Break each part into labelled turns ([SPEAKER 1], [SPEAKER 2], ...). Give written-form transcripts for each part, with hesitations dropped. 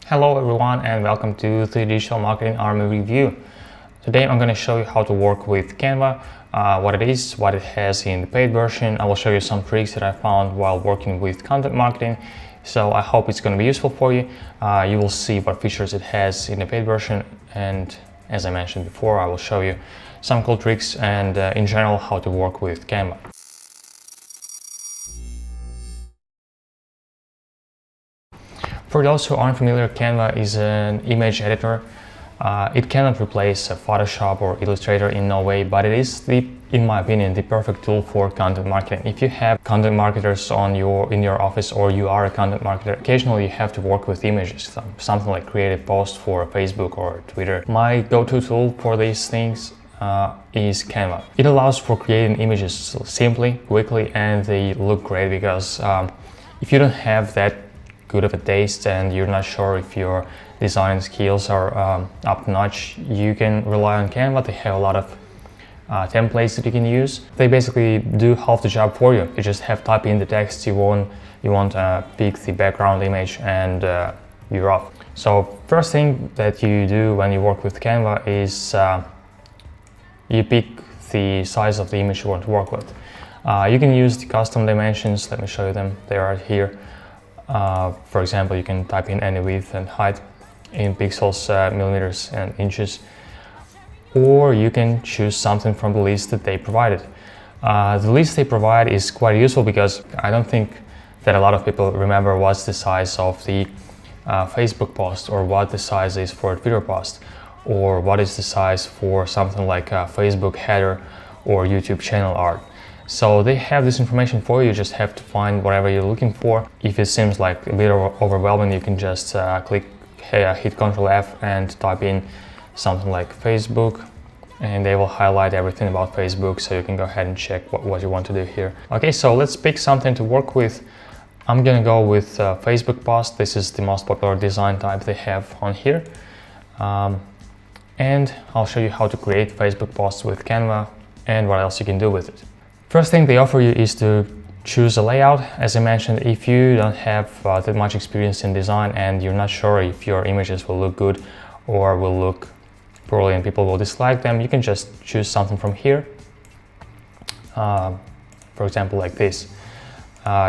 [SPEAKER 1] Hello everyone and welcome to the Digital Marketing Army Review. Today I'm going to show you how to work with Canva, what it is, what it has in the paid version. I will show you some tricks that I found while working with content marketing. So I hope it's going to be useful for you. You will see what features it has in the paid version, and as I mentioned before, I will show you some cool tricks and in general how to work with Canva. For those who aren't familiar, Canva is an image editor. It cannot replace Photoshop or Illustrator in no way, but it is, in my opinion, the perfect tool for content marketing. If you have content marketers in your office, or you are a content marketer, occasionally you have to work with images, something like create a post for Facebook or Twitter. My go-to tool for these things is Canva. It allows for creating images simply, quickly, and they look great because if you don't have that good of a taste and you're not sure if your design skills are up to notch, you can rely on Canva. They have a lot of templates that you can use. They basically do half the job for you. You just have to type in the text you want, pick the background image, and you're off. So first thing that you do when you work with Canva is you pick the size of the image you want to work with. You can use the custom dimensions. Let me show you them. They are here. For example, you can type in any width and height in pixels, millimeters and inches, or you can choose something from the list that they provided. The list they provide is quite useful because I don't think that a lot of people remember what's the size of the Facebook post, or what the size is for a Twitter post, or what is the size for something like a Facebook header or YouTube channel art. So they have this information for you. You just have to find whatever you're looking for. If it seems like a bit overwhelming, you can just hit Ctrl F and type in something like Facebook, and they will highlight everything about Facebook, so you can go ahead and check what you want to do here. Okay, so let's pick something to work with. I'm gonna go with Facebook post. This is the most popular design type they have on here. And I'll show you how to create Facebook posts with Canva and what else you can do with it. First thing they offer you is to choose a layout. As I mentioned, if you don't have that much experience in design and you're not sure if your images will look good or will look poorly and people will dislike them, you can just choose something from here. For example, like this.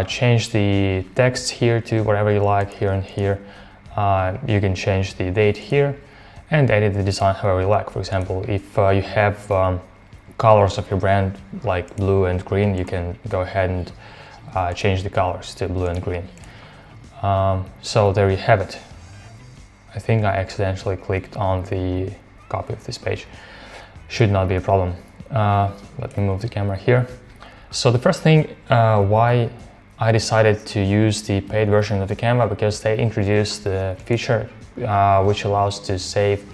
[SPEAKER 1] Change the text here to whatever you like, here and here. You can change the date here and edit the design however you like. For example, if you have colors of your brand like blue and green, you can go ahead and change the colors to blue and green. So there you have it. I think I accidentally clicked on the copy of this page. Should not be a problem. Let me move the camera here. So the first thing why I decided to use the paid version of the Canva, because they introduced the feature which allows to save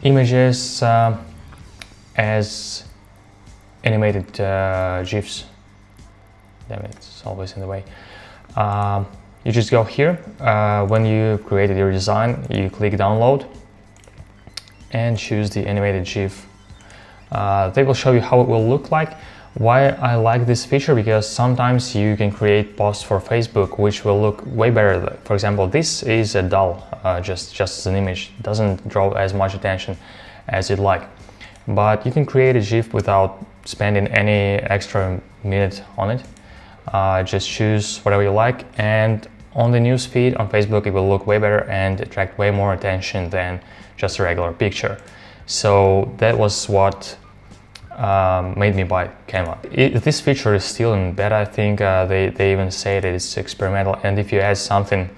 [SPEAKER 1] images as animated GIFs. Damn it, it's always in the way. You just go here. When you created your design, you click download and choose the animated GIF. They will show you how it will look like. Why I like this feature? Because sometimes you can create posts for Facebook which will look way better. For example, this is a dull, just as an image. It doesn't draw as much attention as you'd like. But you can create a GIF without spending any extra minute on it. Just choose whatever you like, and on the news feed on Facebook it will look way better and attract way more attention than just a regular picture. So that was what made me buy Canva. This feature is still in beta. I think they even say that it's experimental, and if you add something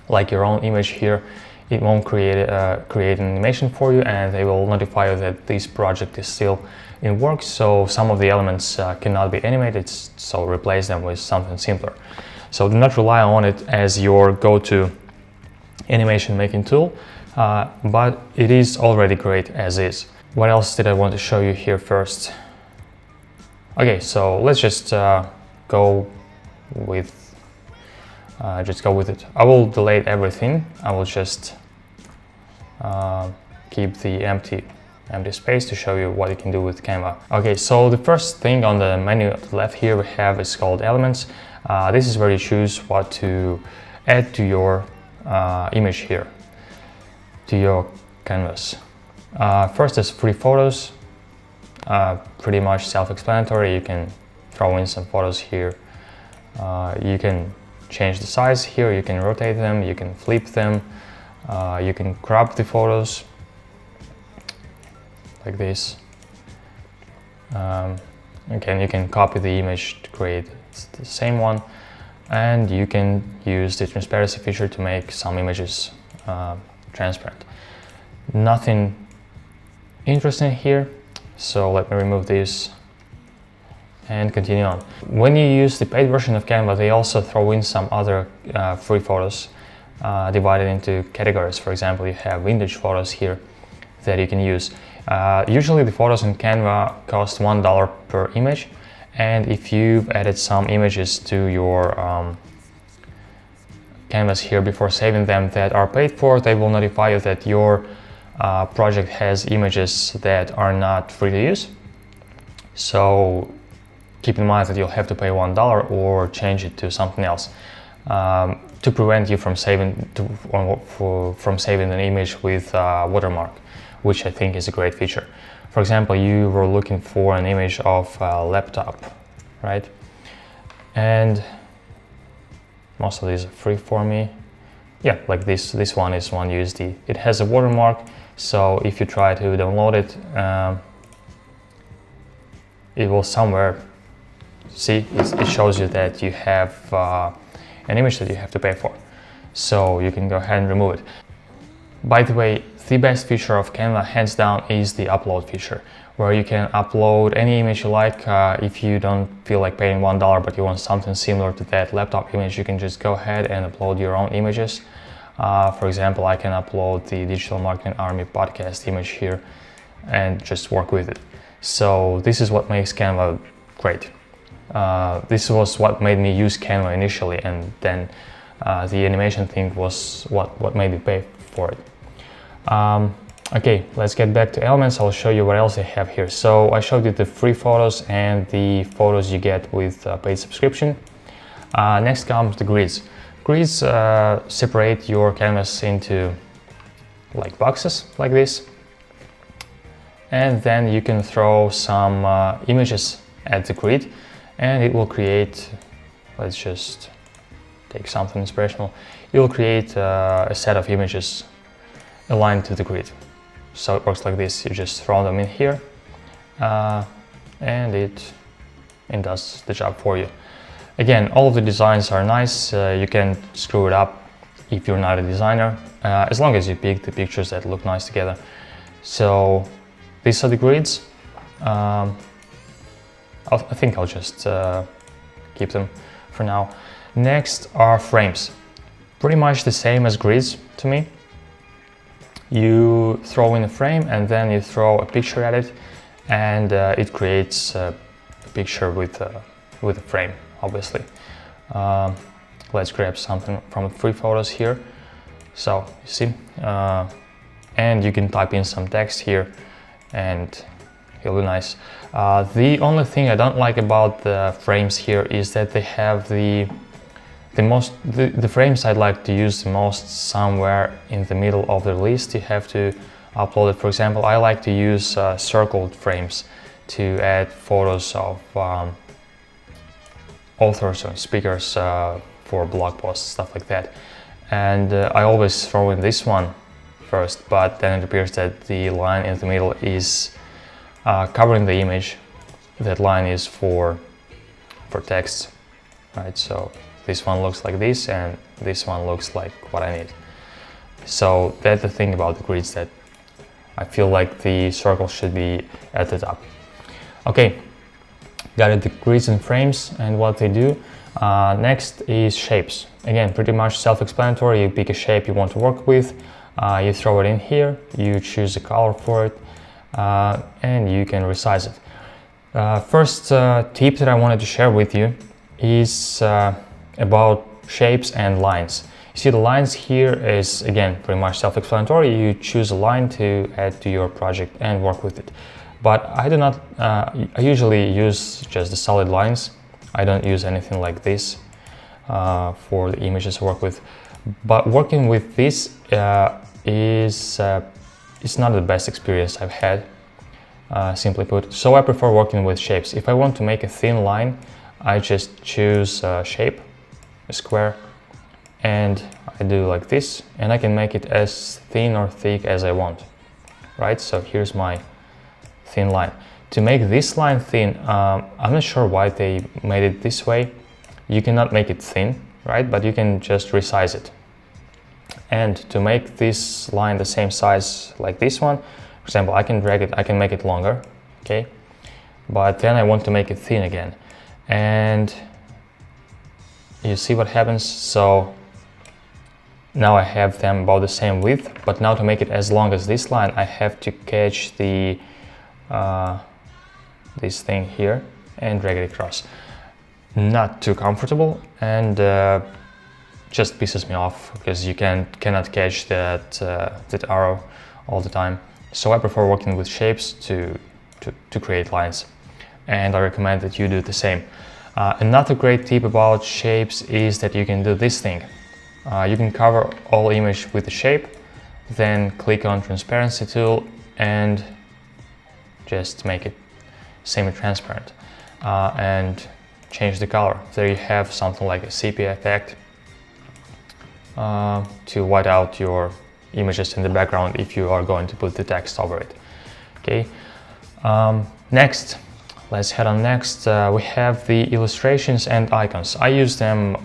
[SPEAKER 1] like your own image here, it won't create an animation for you, and they will notify you that this project is still in work. So some of the elements cannot be animated, so replace them with something simpler. So do not rely on it as your go-to animation making tool, but it is already great as is. What else did I want to show you here first? Okay, so let's just go with it. I will delete everything. I will just keep the empty space to show you what you can do with Canva. Okay, so the first thing on the menu at the left here we have is called Elements. This is where you choose what to add to your image here to your canvas. First is free photos, pretty much self-explanatory. You can throw in some photos here. You can change the size here, you can rotate them, you can flip them, you can crop the photos like this. Again, you can copy the image to create the same one, and you can use the transparency feature to make some images transparent. Nothing interesting here, so let me remove this and continue on. When you use the paid version of Canva, they also throw in some other free photos divided into categories. For example, you have vintage photos here that you can use. Usually the photos in Canva cost $1 per image, and if you've added some images to your canvas here before saving them that are paid for, they will notify you that your project has images that are not free to use. So keep in mind that you'll have to pay $1 or change it to something else to prevent you from saving an image with watermark, which I think is a great feature. For example, you were looking for an image of a laptop, right? And most of these are free for me. Yeah, like this one is $1. It has a watermark, so if you try to download it, it will somewhere, see, it shows you that you have an image that you have to pay for. So you can go ahead and remove it. By the way, the best feature of Canva, hands down, is the upload feature, where you can upload any image you like. If you don't feel like paying $1 but you want something similar to that laptop image, you can just go ahead and upload your own images. For example, I can upload the Digital Marketing Army podcast image here and just work with it. So this is what makes Canva great. This was what made me use Canva initially, and then the animation thing was what made me pay for it. Okay, let's get back to elements. I'll show you what else I have here. So I showed you the free photos and the photos you get with paid subscription. Next comes the grids. Grids separate your canvas into like boxes like this, and then you can throw some images at the grid and it will create, let's just take something inspirational, it will create a set of images aligned to the grid. So it works like this. You just throw them in here and it does the job for you. Again, all of the designs are nice. You can screw it up if you're not a designer, as long as you pick the pictures that look nice together. So these are the grids. I think I'll just keep them for now. Next are frames. Pretty much the same as grids to me. You throw in a frame and then you throw a picture at it, and it creates a picture with a frame, obviously. Let's grab something from the free photos here. So you see, and you can type in some text here and it'll be nice. The only thing I don't like about the frames here is that they have the frames I'd like to use the most somewhere in the middle of the list. You have to upload it. For example, I like to use circled frames to add photos of authors or speakers for blog posts, stuff like that. And I always throw in this one first, but then it appears that the line in the middle is covering the image. That line is for text, right? So this one looks like this, and this one looks like what I need. So that's the thing about the grids, that I feel like the circle should be at the top. Okay, got it, the grids and frames and what they do. Next is shapes. Again, pretty much self-explanatory. You pick a shape you want to work with, you throw it in here, you choose a color for it, and you can resize it. First tip that I wanted to share with you is about shapes and lines. You see, the lines here is, again, pretty much self-explanatory. You choose a line to add to your project and work with it. But I do not, I usually use just the solid lines. I don't use anything like this for the images I work with. But working with this is not the best experience I've had, simply put. So I prefer working with shapes. If I want to make a thin line, I just choose a shape, a square, and I do like this, and I can make it as thin or thick as I want, right? So here's my thin line. To make this line thin, I'm not sure why they made it this way. You cannot make it thin, right? But you can just resize it. And to make this line the same size like this one, for example, I can drag it, I can make it longer, okay? But then I want to make it thin again. And you see what happens? So now I have them about the same width, but now to make it as long as this line, I have to catch the this thing here and drag it across. Not too comfortable, and just pisses me off because you cannot catch that arrow all the time. So I prefer working with shapes to create lines, and I recommend that you do the same. Another great tip about shapes is that you can do this thing. You can cover all image with the shape, then click on transparency tool and just make it semi-transparent and change the color. There you have something like a sepia effect to white out your images in the background if you are going to put the text over it. Okay. Next, let's head on next. We have the illustrations and icons. I use them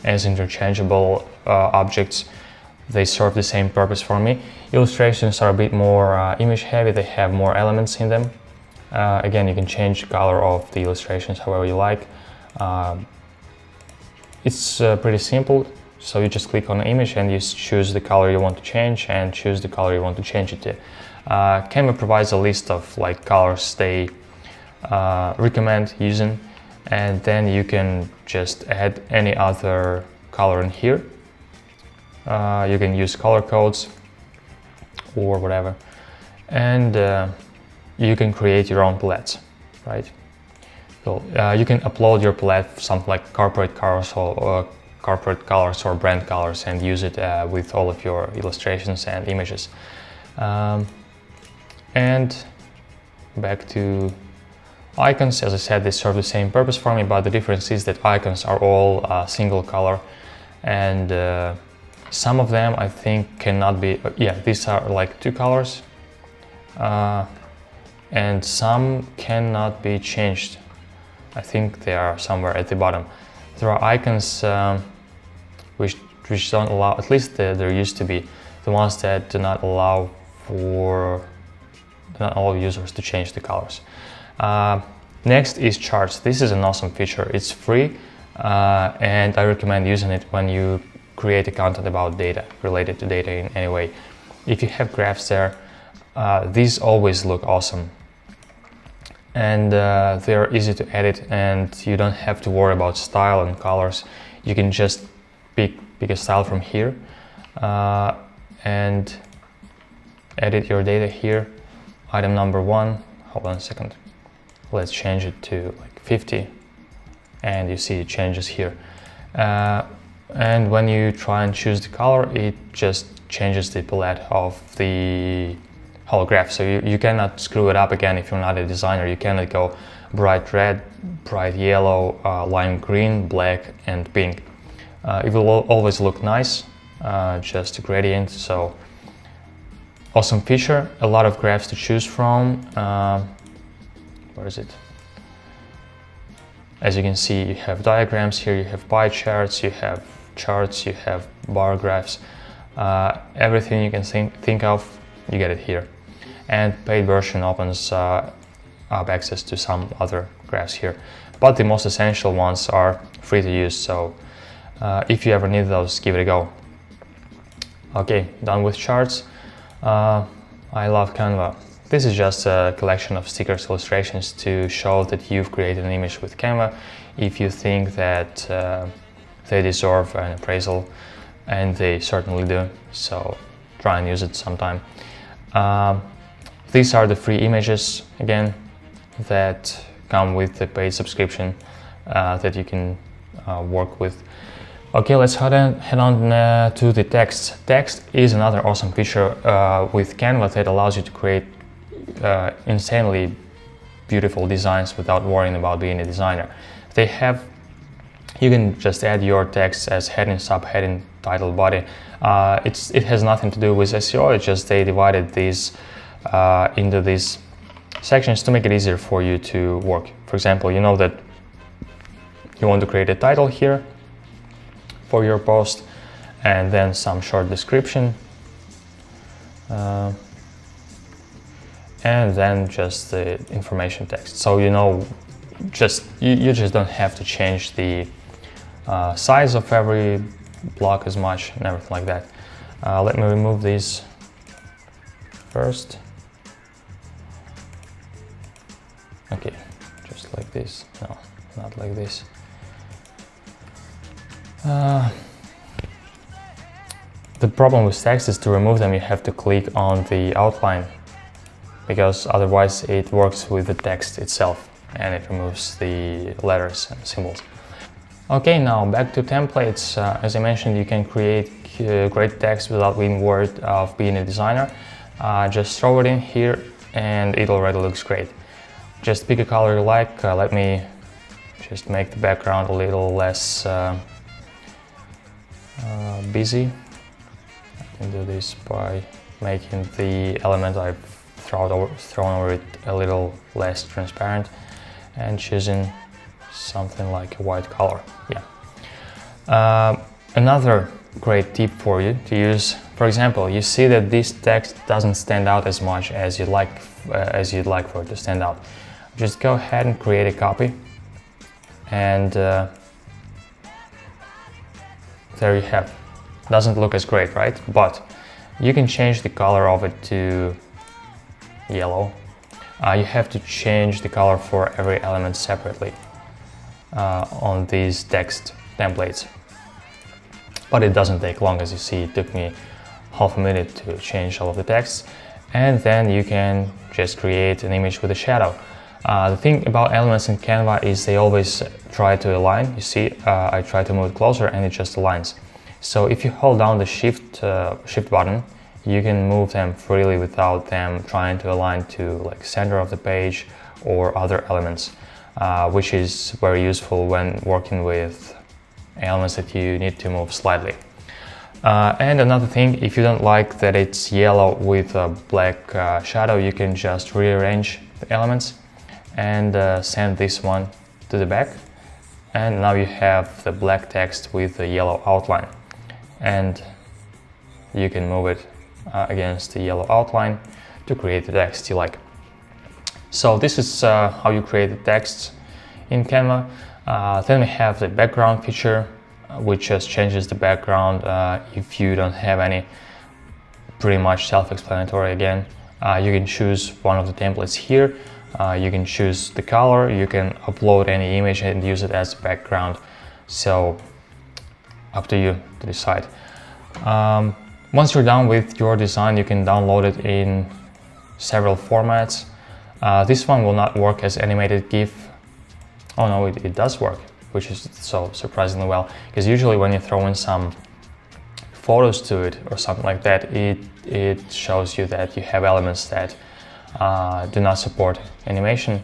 [SPEAKER 1] as interchangeable objects. They serve the same purpose for me. Illustrations are a bit more image heavy, they have more elements in them. Again, you can change the color of the illustrations however you like. It's pretty simple, so you just click on the image and you choose the color you want to change and choose the color you want to change it to. Canva provides a list of like colors they recommend using, and then you can just add any other color in here. You can use color codes or whatever, and you can create your own palettes, right? So you can upload your palette, something like corporate colors or brand colors, and use it with all of your illustrations and images. And back to icons, as I said, they serve the same purpose for me, but the difference is that icons are all single color, and some of them I think cannot be, these are like two colors, and some cannot be changed. I think they are somewhere at the bottom. There are icons which don't allow, at least there used to be, the ones that do not allow users to change the colors. Next is charts. This is an awesome feature. It's free, and I recommend using it when you create a content about data, related to data in any way. If you have graphs there, these always look awesome. And they're easy to edit, and you don't have to worry about style and colors. You can just pick a style from here and edit your data here. Item number 1, hold on a second. Let's change it to like 50, and you see it changes here. And when you try and choose the color, it just changes the palette of the whole graph. So you cannot screw it up again if you're not a designer. You cannot go bright red, bright yellow, lime green, black, and pink. It will always look nice, just a gradient. So awesome feature, a lot of graphs to choose from. Where is it? As you can see, you have diagrams here, you have pie charts, you have charts, you have bar graphs. Everything you can think of, you get it here. And paid version opens up access to some other graphs here. But the most essential ones are free to use, so if you ever need those, give it a go. Okay, done with charts. I love Canva. This is just a collection of stickers, illustrations to show that you've created an image with Canva. If you think that they deserve an appraisal, and they certainly do, so try and use it sometime. These are the free images, again, that come with the paid subscription that you can work with. Okay, let's head on to the text. Text is another awesome feature with Canva that allows you to create insanely beautiful designs without worrying about being a designer. You can just add your text as heading, subheading, title, body. It has nothing to do with SEO. It's just they divided these into these sections to make it easier for you to work. For example, you know that you want to create a title here for your post, and then some short description, and then just the information text. So you know, you just don't have to change the size of every block as much and everything like that. Let me remove these first. Okay, just like this. No, not like this. The problem with text is to remove them you have to click on the outline, because otherwise it works with the text itself and it removes the letters and symbols. Okay, now back to templates. As I mentioned, you can create great text without being worried of being a designer. Just throw it in here and it already looks great. Just pick a color you like. Let me just make the background a little less busy. I can do this by making the element I've thrown over it a little less transparent and choosing something like a white color. Yeah. Another great tip for you to use, for example, you see that this text doesn't stand out as much as you'd like for it to stand out. Just go ahead and create a copy, and there you have. Doesn't look as great, right? But you can change the color of it to yellow. You have to change the color for every element separately on these text templates. But it doesn't take long, as you see. It took me half a minute to change all of the text, and then you can just create an image with a shadow. The thing about elements in Canva is they always try to align. You see, I try to move it closer and it just aligns. So if you hold down the shift button, you can move them freely without them trying to align to like center of the page or other elements, which is very useful when working with elements that you need to move slightly. And another thing, if you don't like that it's yellow with a black shadow, you can just rearrange the elements and send this one to the back, and now you have the black text with the yellow outline, and you can move it against the yellow outline to create the text you like. So this is how you create the text in Canva. Then we have the background feature, which just changes the background if you don't have any. Pretty much self-explanatory again. You can choose one of the templates here. You can choose the color, you can upload any image and use it as background. So up to you to decide. Once you're done with your design, you can download it in several formats. This one will not work as animated GIF. Oh no, it does work, which is so surprisingly well, because usually when you throw in some photos to it or something like that, it shows you that you have elements that do not support animation,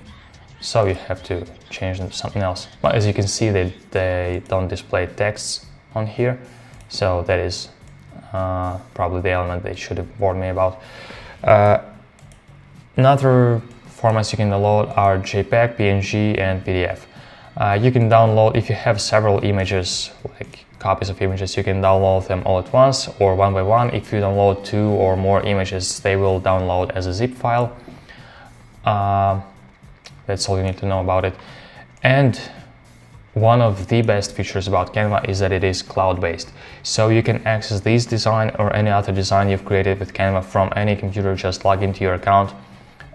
[SPEAKER 1] so you have to change them to something else. But as you can see, they don't display text on here, so that is probably the element they should have warned me about. Another formats you can download are JPEG, PNG, and PDF. You can download, if you have several images, like copies of images, you can download them all at once or one by one. If you download 2 or more images, they will download as a zip file. That's all you need to know about it. And one of the best features about Canva is that it is cloud-based. So you can access this design or any other design you've created with Canva from any computer. Just log into your account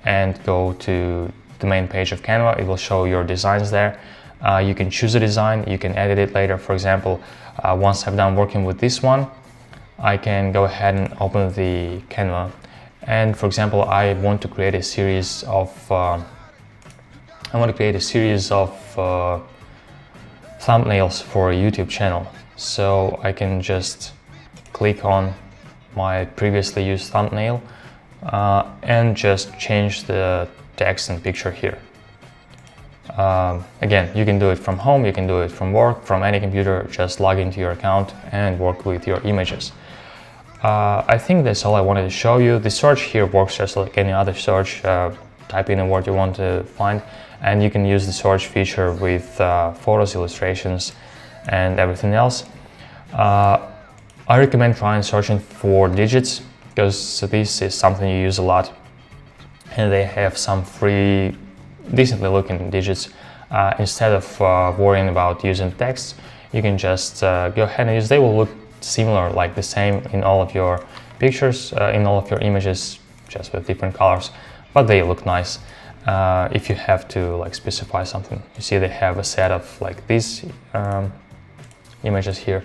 [SPEAKER 1] and go to the main page of Canva. It will show your designs there. You can choose a design, you can edit it later. For example, once I'm done working with this one, I can go ahead and open the Canva. And for example, I want to create a series of thumbnails for a YouTube channel. So I can just click on my previously used thumbnail and just change the text and picture here. Again, you can do it from home, you can do it from work, from any computer. Just log into your account and work with your images. I think that's all I wanted to show you. The search here works just like any other search. Type in a word you want to find, and you can use the search feature with photos, illustrations, and everything else. I recommend trying searching for digits, because this is something you use a lot, and they have some free, decently looking digits. Instead of worrying about using text, you can just go ahead and use. They will look similar, like the same in all of your pictures, in all of your images, just with different colors, but they look nice. If you have to like specify something, you see they have a set of like these images here.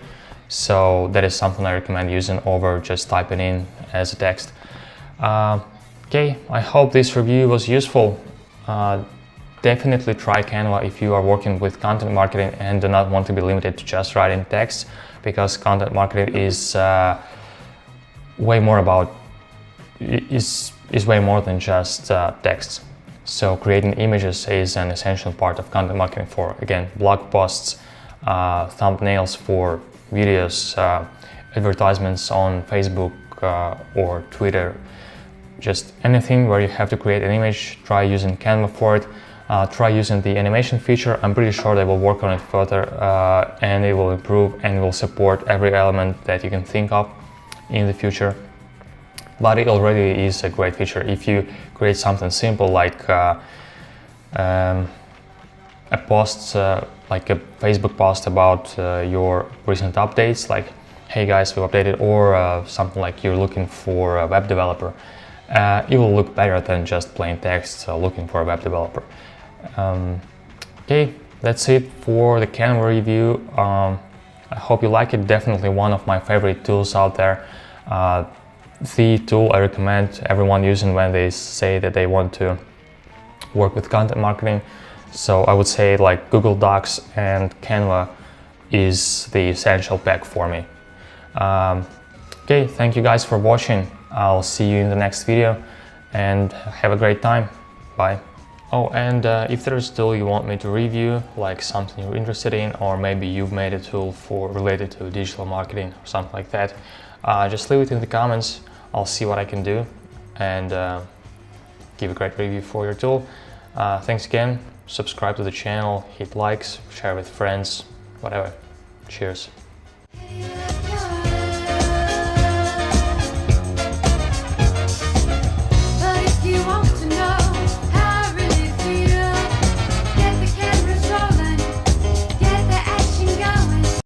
[SPEAKER 1] So that is something I recommend using over just typing in as a text. Okay, I hope this review was useful. Definitely try Canva if you are working with content marketing and do not want to be limited to just writing text, because content marketing is way more about, is way more than just text. So creating images is an essential part of content marketing for, again, blog posts, thumbnails for videos, advertisements on Facebook or Twitter, just anything where you have to create an image. Try using Canva for it. Try using the animation feature. I'm pretty sure they will work on it further and it will improve and will support every element that you can think of in the future. But it already is a great feature. If you create something simple like a post, like a Facebook post about your recent updates, like, hey guys, we've updated, or something like you're looking for a web developer, it will look better than just plain text looking for a web developer. Okay, that's it for the Canva review. I hope you like it. Definitely one of my favorite tools out there. The tool I recommend everyone using when they say that they want to work with content marketing. So I would say like Google Docs and Canva is the essential pack for me. Okay, thank you guys for watching. I'll see you in the next video and have a great time. Bye. Oh, and if there's a tool you want me to review, like something you're interested in, or maybe you've made a tool related to digital marketing or something like that, just leave it in the comments. I'll see what I can do and give a great review for your tool. Thanks again. Subscribe to the channel, hit likes, share with friends, whatever. Cheers.